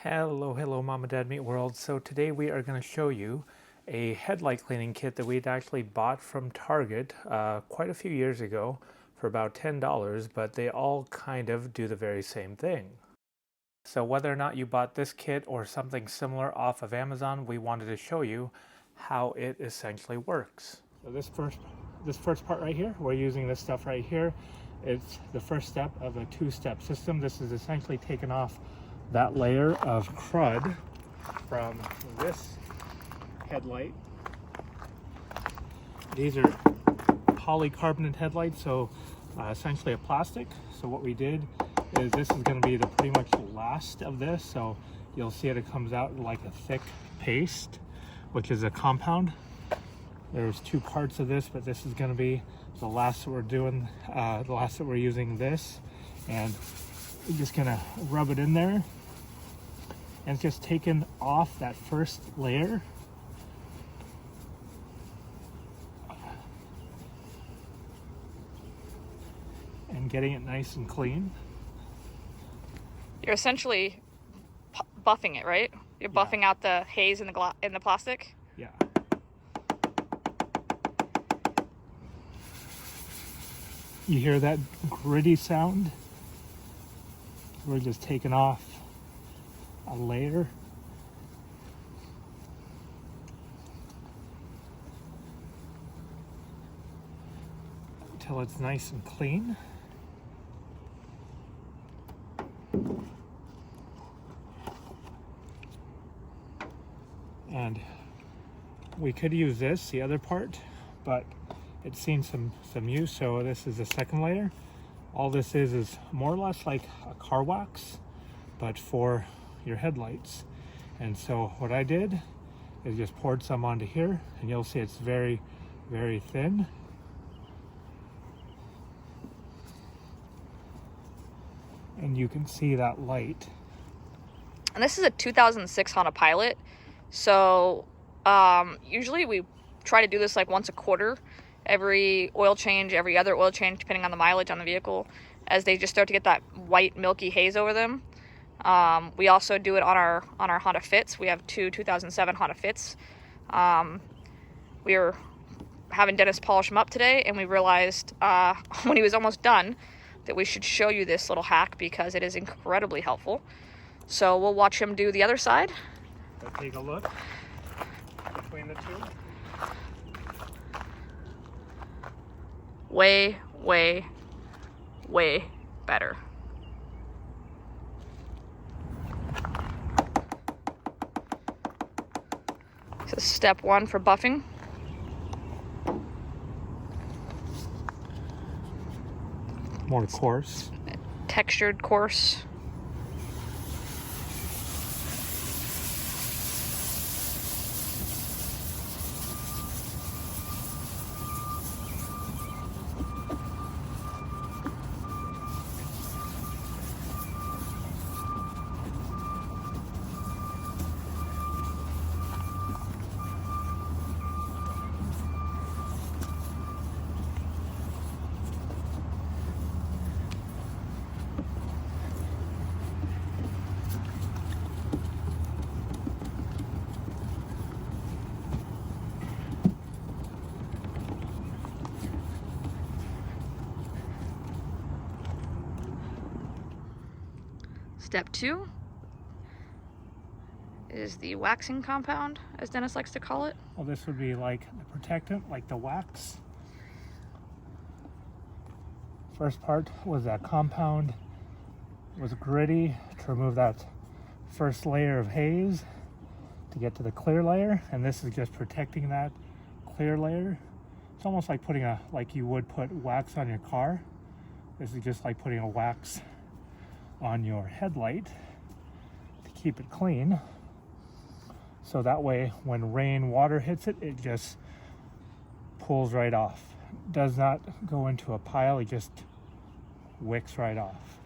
Hello Mom and Dad Meet World. So today we are going to show you a headlight cleaning kit that we'd actually bought from Target quite a few years ago for about $10, but they all kind of do the very same thing. So whether or not you bought this kit or something similar off of Amazon, we wanted to show you how it essentially works. So this first part right here, we're using this stuff right here. It's the first step of a two-step system. This is essentially taken off that layer of crud from this headlight. These are polycarbonate headlights, so essentially a plastic. So what we did is this is going to be the pretty much last of this. So you'll see it comes out like a thick paste, which is a compound. There's two parts of this, but this is going to be the last that we're doing, the last that we're using this. And we're just going to rub it in there. And it's just taken off that first layer. And getting it nice and clean. You're essentially buffing it, right? You're buffing out the haze in the plastic? Yeah. You hear that gritty sound? We're just taking off a layer. Until it's nice and clean. And we could use this, the other part, but it's seen some use, so this is the second layer. All this is more or less like a car wax, but for your headlights. And so what I did is just poured some onto here, and you'll see it's very, very thin. And you can see that light. And this is a 2006 Honda Pilot. So usually we try to do this like once a quarter, every oil change, every other oil change, depending on the mileage on the vehicle, as they just start to get that white milky haze over them. We also do it on our Honda Fits. We have two 2007 Honda Fits. We were having Dennis polish them up today, and we realized when he was almost done that we should show you this little hack because it is incredibly helpful. So we'll watch him do the other side. Let's take a look between the two. Way, way, way better. So step one for buffing. More coarse. Textured coarse. Step two is the waxing compound, as Dennis likes to call it. Well, this would be like the protectant, like the wax. First part was that compound. It was gritty to remove that first layer of haze to get to the clear layer, and this is just protecting that clear layer. It's almost like like you would put wax on your car. This is just like putting a wax on your headlight to keep it clean. So that way when rain, water hits it, it just pulls right off. Does not go into a pile, it just wicks right off.